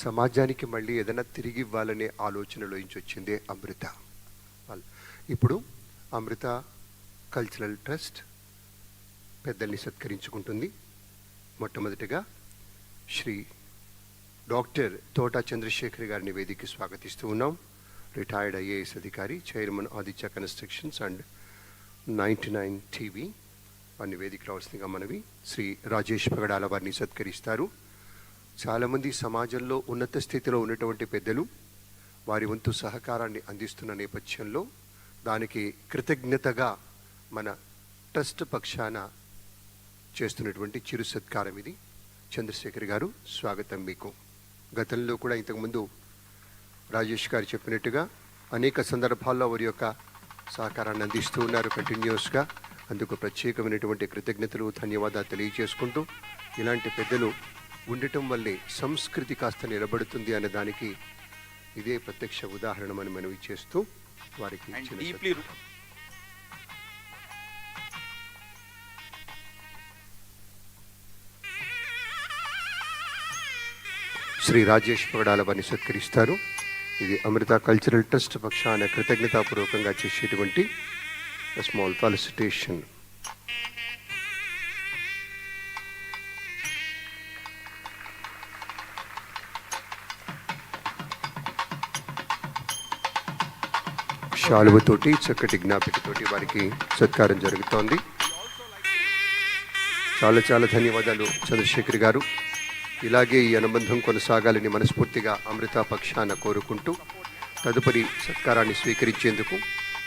సమాజానికి మళ్ళీ ఏదైనా తిరిగి ఇవ్వాలనే ఆలోచనలోంచి వచ్చిందే అమృత. ఇప్పుడు అమృత కల్చరల్ ట్రస్ట్ పెద్దల్ని సత్కరించుకుంటుంది. మొట్టమొదటిగా శ్రీ డాక్టర్ తోటా చంద్రశేఖర్ గారిని వేదికకి స్వాగతిస్తూ ఉన్నాం. రిటైర్డ్ ఐఏఎస్ అధికారి, chairman Aditya constructions and 99 TV వారిని వేదిక రావాల్సిందిగా మనవి. శ్రీ రాజేష్ పగడాల వారిని సత్కరిస్తారు. చాలామంది సమాజంలో ఉన్నత స్థితిలో ఉన్నటువంటి పెద్దలు వారి వంతు సహకారాన్ని అందిస్తున్న నేపథ్యంలో దానికి కృతజ్ఞతగా మన ట్రస్ట్ పక్షాన చేస్తున్నటువంటి చిరు సత్కారం ఇది. చంద్రశేఖర్ గారు, స్వాగతం మీకు. గతంలో కూడా ఇంతకుముందు రాజేష్ గారు చెప్పినట్టుగా అనేక సందర్భాల్లో వారి యొక్క సహకారాన్ని అందిస్తూ ఉన్నారు కంటిన్యూస్గా. అందుకు ప్రత్యేకమైనటువంటి కృతజ్ఞతలు, ధన్యవాదాలు తెలియజేసుకుంటూ, ఇలాంటి పెద్దలు ఉండటం వల్లే సంస్కృతి కాస్త నిలబడుతుంది అనే దానికి ఇదే ప్రత్యక్ష ఉదాహరణమని మనవి చేస్తూ వారికి శ్రీ రాజేష్ పగడాల వారిని సత్కరిస్తారు. ఇది అమృత కల్చరల్ ట్రస్ట్ పక్షాన కృతజ్ఞతాపూర్వకంగా చేసేటువంటి స్మాల్ ఫెలిసిటేషన్. శాలువతోటి, చక్కటి జ్ఞాపికతోటి వారికి సత్కారం జరుగుతోంది. చాలా చాలా ధన్యవాదాలు చంద్రశేఖర్ గారు. ఇలాగే ఈ అనుబంధం కొనసాగాలని మనస్ఫూర్తిగా అమృత పక్షాన కోరుకుంటూ, తదుపరి సత్కారాన్ని స్వీకరించేందుకు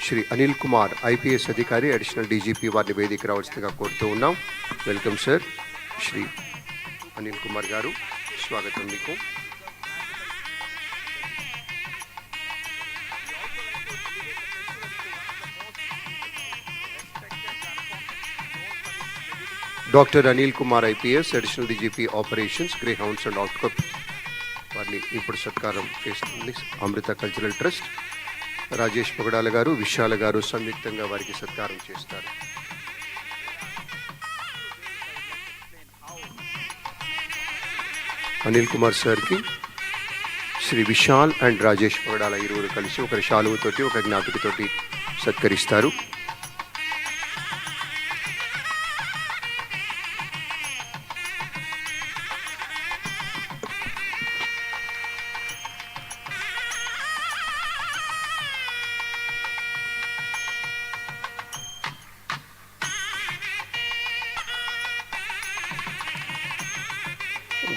శ్రీ అనిల్ కుమార్ ఐపీఎస్ అధికారి, అడిషనల్ డీజీపీ వారిని వేదిక రావాల్సిందిగా కోరుతూ ఉన్నాం. Welcome sir. శ్రీ అనిల్ కుమార్ గారు, స్వాగతం మీకు. Doctor Anil Kumar IPS, additional DGP operations, Greyhounds and అవుట్కప్ వారిని ఇప్పుడు సత్కారం చేస్తుంది అమృత కల్చరల్ ట్రస్ట్. రాజేష్ పగడాల గారు, విశాల గారు సంయుక్తంగా వారికి సత్కారం చేస్తారు. అనిల్ కుమార్ సార్కి శ్రీ విశాల్ అండ్ రాజేష్ పగడాల ఇరువురు కలిసి ఒకరి శాలువతోటి, ఒక జ్ఞాపికతోటి సత్కరిస్తారు.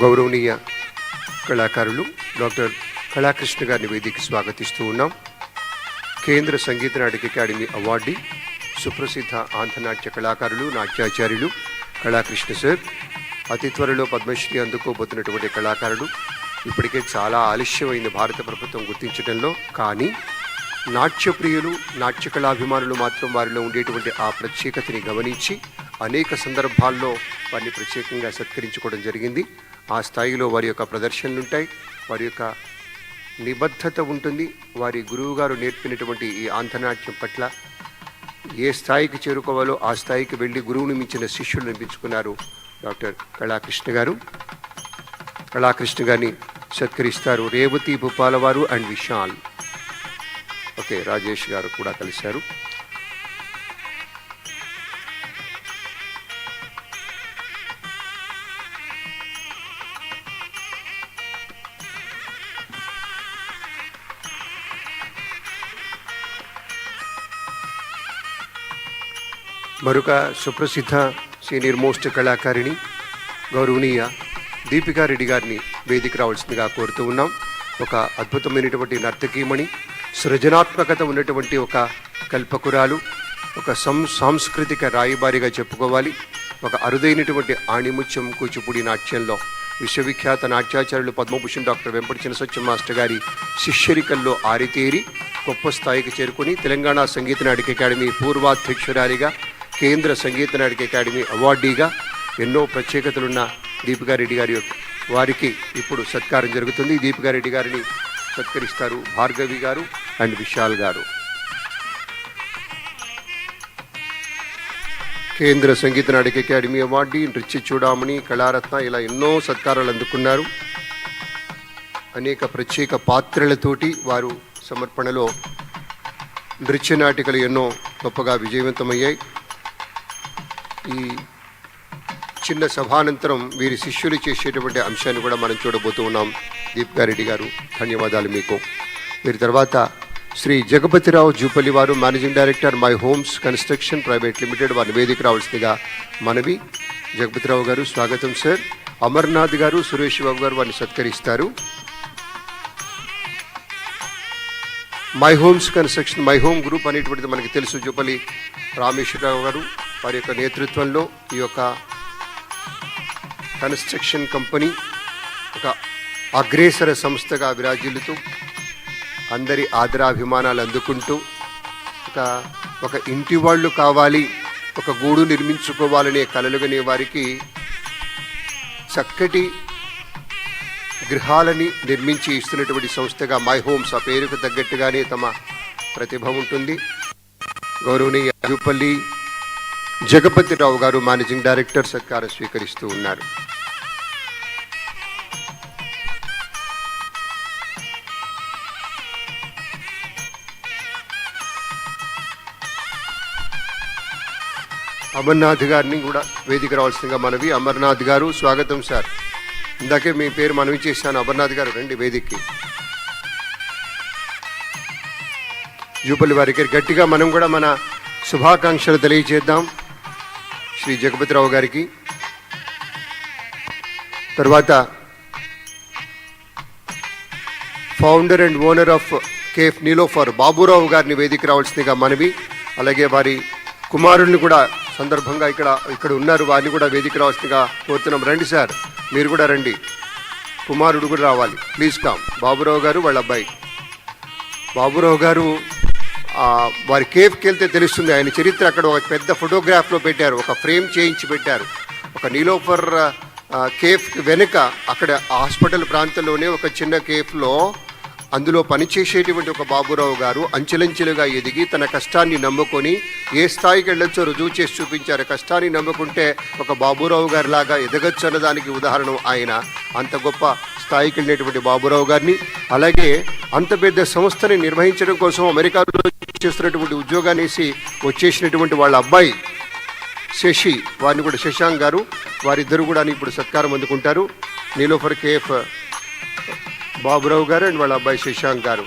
గౌరవనీయ కళాకారులు డాక్టర్ కళాకృష్ణ గారిని వేదికకి స్వాగతిస్తూ ఉన్నాం. కేంద్ర సంగీత నాటక అకాడమీ అవార్డీ, సుప్రసిద్ధ ఆంధ్రనాట్య కళాకారులు, నాట్యాచార్యులు కళాకృష్ణ సార్. అతి త్వరలో పద్మశ్రీ అందుకోబోతున్నటువంటి కళాకారుడు. ఇప్పటికే చాలా ఆలస్యమైంది భారత ప్రభుత్వం గుర్తించడంలో, కానీ నాట్యప్రియులు, నాట్య కళాభిమానులు మాత్రం వారిలో ఉండేటువంటి ఆ ప్రత్యేకతని గమనించి అనేక సందర్భాల్లో వారిని ప్రత్యేకంగా సత్కరించుకోవడం జరిగింది. ఆ స్థాయిలో వారి యొక్క ప్రదర్శనలు ఉంటాయి, వారి యొక్క నిబద్ధత ఉంటుంది. వారి గురువు గారు నేర్పినటువంటి ఈ ఆంధ్రనాట్యం పట్ల ఏ స్థాయికి చేరుకోవాలో ఆ స్థాయికి వెళ్ళి గురువుని మించిన శిష్యులు నిర్మించుకున్నారు డాక్టర్ కళాకృష్ణ గారు. కళాకృష్ణ గారిని సత్కరిస్తారు రేవతి భూపాల వారు అండ్ విశాల్. ఓకే, రాజేష్ గారు కూడా కలిశారు. మరొక సుప్రసిద్ధ సీనియర్ మోస్ట్ కళాకారిణి గౌరవనీయ దీపికా రెడ్డి గారిని వేదిక రావాల్సిందిగా కోరుతూ ఉన్నాం. ఒక అద్భుతమైనటువంటి నర్తకీమణి, సృజనాత్మకత ఉన్నటువంటి ఒక కల్పకురాలు, ఒక సాంస్కృతిక రాయబారిగా చెప్పుకోవాలి. ఒక అరుదైనటువంటి ఆణిముత్యం కూచిపూడి నాట్యంలో విశ్వవిఖ్యాత నాట్యాచార్యులు పద్మభూషణ్ డాక్టర్ వెంపటి చినసత్యం మాస్టర్ గారి శిష్యరికల్లో ఆరితేరి గొప్ప స్థాయికి చేరుకుని తెలంగాణ సంగీత నాటక అకాడమీ పూర్వాధ్యక్షురాలిగా, కేంద్ర సంగీత నాటక అకాడమీ అవార్డీగా ఎన్నో ప్రత్యేకతలున్న దీపికారెడ్డి గారి వారికి ఇప్పుడు సత్కారం జరుగుతుంది. దీపికారెడ్డి గారిని సత్కరిస్తారు భార్గవి గారు అండ్ విశాల్ గారు. కేంద్ర సంగీత నాటక అకాడమీ అవార్డీ, నృత్య చూడామణి, కళారత్న ఇలా ఎన్నో సత్కారాలు అందుకున్నారు. అనేక ప్రత్యేక పాత్రలతోటి వారు సమర్పణలో నృత్య నాటికలు ఎన్నో గొప్పగా విజయవంతమయ్యాయి. ఈ చిన్న సభానంతరం వీరి శిష్యులు చేసేటువంటి అంశాన్ని కూడా మనం చూడబోతూ ఉన్నాం. దీప్గారెడ్డి గారు, ధన్యవాదాలు మీకు. వీరి తర్వాత శ్రీ జగపతిరావు జూపల్లి వారు, managing director my Homes construction private limited, వారి వేదిక రావాల్సిందిగా మనవి. జగపతిరావు గారు స్వాగతం సార్. అమర్నాథ్ గారు, సురేష్ బాబు గారు వారిని సత్కరిస్తారు. My Homes construction, My Home group అనేటువంటిది మనకి తెలుసు. జూపల్లి రామేశ్వరరావు గారు వారి యొక్క నేతృత్వంలో ఈ యొక్క కన్స్ట్రక్షన్ కంపెనీ ఒక అగ్రేసర సంస్థగా విరాజిల్లుతూ అందరి ఆదరాభిమానాలు అందుకుంటూ ఒక ఇంటి వాళ్ళు కావాలి, ఒక గూడు నిర్మించుకోవాలనే కలలుగనే వారికి చక్కటి గృహాలని నిర్మించి ఇస్తున్నటువంటి సంస్థగా మై హోమ్స్, ఆ పేరుకు తగ్గట్టుగానే తమ ప్రతిభ ఉంటుంది. గౌరవనీయ జూపల్లి జగపతిరావు గారు మేనేజింగ్ డైరెక్టర్ సత్కారం స్వీకరిస్తూ ఉన్నారు. అమర్నాథ్ గారిని కూడా వేదిక రావాల్సిందిగా మనవి. అమర్నాథ్ గారు స్వాగతం సార్. ఇందాకే మీ పేరు మనవి చేశాను. అమర్నాథ్ గారు రండి వేదికకి. జూపల్లి వారికి గట్టిగా మనం కూడా మన శుభాకాంక్షలు తెలియజేద్దాం శ్రీ జగపతిరావు గారికి. తర్వాత founder and owner of cafe Niloufer Baburao గారిని వేదిక రావాల్సిందిగా మనవి. అలాగే వారి కుమారుల్ని కూడా సందర్భంగా ఇక్కడ ఉన్నారు, వారిని కూడా వేదిక రావాల్సిందిగా కోరుతున్నాం. రండి సార్, మీరు కూడా రండి. కుమారుడు కూడా రావాలి, ప్లీజ్ కమ్. బాబురావు గారు వాళ్ళ అబ్బాయి. బాబురావు గారు వారి కేఫ్కి వెళ్తే తెలుస్తుంది ఆయన చరిత్ర. అక్కడ ఒక పెద్ద ఫోటోగ్రాఫ్లో పెట్టారు, ఒక ఫ్రేమ్ చేయించి పెట్టారు. ఒక నీలోఫర్ కేఫ్ వెనుక అక్కడ హాస్పిటల్ ప్రాంతంలోనే ఒక చిన్న కేఫ్లో అందులో పనిచేసేటువంటి ఒక బాబురావు గారు అంచెలంచెలుగా ఎదిగి తన కష్టాన్ని నమ్ముకొని ఏ స్థాయికి వెళ్ళొచ్చో రుజువు చేసి చూపించారు. కష్టాన్ని నమ్ముకుంటే ఒక బాబురావు గారి లాగా ఎదగచ్చు అన్నదానికి ఉదాహరణ ఆయన. అంత గొప్ప స్థాయికి వెళ్ళినటువంటి బాబురావు గారిని, అలాగే అంత పెద్ద సంస్థని నిర్వహించడం కోసం అమెరికాలో చేస్తున్నటువంటి ఉద్యోగాన్ని వచ్చేసినటువంటి వాళ్ళ అబ్బాయి శశి, వారిని కూడా శశాంక్ గారు, వారిద్దరు కూడా ఇప్పుడు సత్కారం అందుకుంటారు. నీలోఫర్ కేఫ్ బాబురావు గారు అండ్ వాళ్ళ అబ్బాయి శశాంక్ గారు.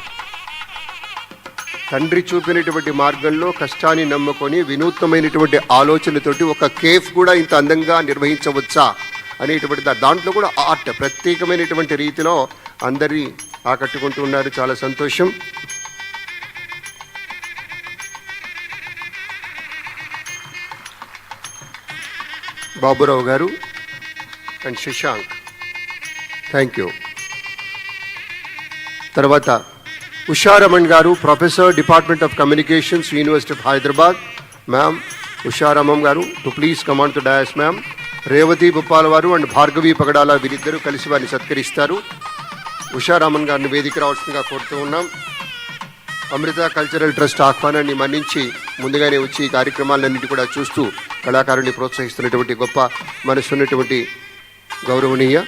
తండ్రి చూపినటువంటి మార్గంలో కష్టాన్ని నమ్ముకొని వినూత్నమైనటువంటి ఆలోచనతోటి ఒక కేఫ్ కూడా ఇంత అందంగా నిర్వహించవచ్చా అనేటువంటి దాంట్లో కూడా ఆర్ట్ ప్రత్యేకమైనటువంటి రీతిలో అందరినీ ఆకట్టుకుంటూ ఉన్నారు. చాలా సంతోషం. బాబురావు గారు అండ్ శశాంక్, థ్యాంక్ యూ. తర్వాత ఉషారమణ్ గారు, professor, department of communications, university of Hyderabad. Ma'am Usharaman గారు to please command to dais ma'am. Revathi Bhupal వారు అండ్ భార్గవి పగడాల వీరిద్దరూ కలిసి వారిని సత్కరిస్తారు. ఉషారామన్ గారిని వేదిక రావాల్సిందిగా కోరుతూ ఉన్నాం. అమృత కల్చరల్ ట్రస్ట్ ఆహ్వానాన్ని మన్నించి ముందుగానే వచ్చి ఈ కార్యక్రమాలన్నింటి కూడా చూస్తూ కళాకారుని ప్రోత్సహిస్తున్నటువంటి గొప్ప మనసున్నటువంటి గౌరవనీయ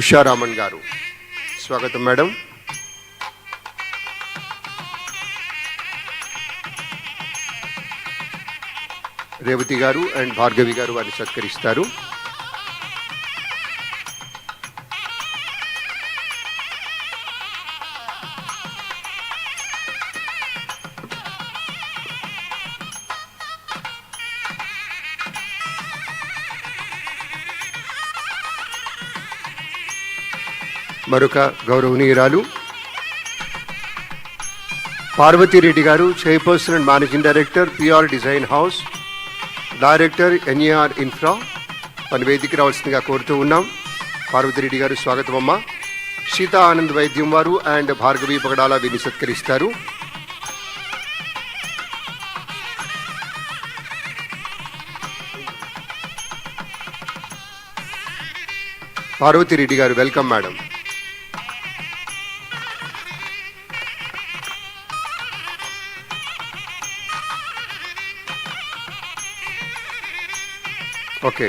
ఉషారామన్ గారు, స్వాగతం మేడం. రేవతి గారు అండ్ భార్గవి గారు వారిని సత్కరిస్తారు. మరొక గౌరవనీయురాలు పార్వతీరెడ్డి గారు, chairperson and managing director PR design house, director NAR infra, మన వేదిక రావాల్సిందిగా కోరుతూ ఉన్నాం. పార్వతిరెడ్డి గారు స్వాగతం అమ్మ. సీతా ఆనంద్ వైద్యం వారు అండ్ భార్గవి పగడాల వీరిని సత్కరిస్తారు. పార్వతిరెడ్డి గారు వెల్కమ్ మేడం. ఓకే.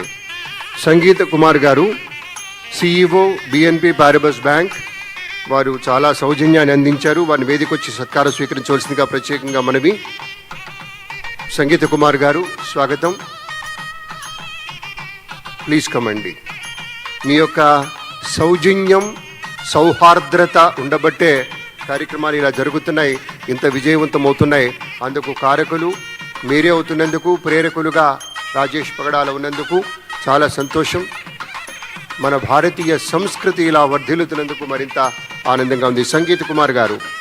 సంగీత కుమార్ గారు, సిఇఓ బిఎన్పి పారిబస్ బ్యాంక్, వారు చాలా సౌజన్యాన్ని అందించారు. వారిని వేదికొచ్చి సత్కారం స్వీకరించవలసిందిగా ప్రత్యేకంగా మనవి. సంగీత కుమార్ గారు స్వాగతం. ప్లీజ్ కమండి. మీ యొక్క సౌజన్యం, సౌహార్ద్రత ఉండబట్టే కార్యక్రమాలు ఇలా జరుగుతున్నాయి, ఇంత విజయవంతం అవుతున్నాయి. అందుకు కారకులు మీరే అవుతున్నందుకు, ప్రేరకులుగా రాజేష్ పగడాల ఉన్నందుకు చాలా సంతోషం. మన భారతీయ సంస్కృతి ఇలా వర్ధిల్లుతున్నందుకు మరింత ఆనందంగా ఉంది. సంగీత కుమార్ గారు.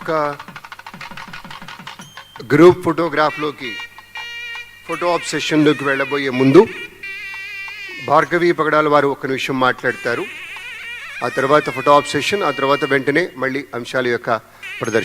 ఒక గ్రూప్ ఫోటోగ్రాఫ్లోకి, ఫోటో ఆప్ సెషన్లోకి వెళ్ళబోయే ముందు భార్గవి పగడాల వారు ఒక నిమిషం మాట్లాడతారు. ఆ తర్వాత ఫోటో ఆప్ సెషన్, ఆ తర్వాత వెంటనే మళ్ళీ అంశాల యొక్క ప్రదర్శన.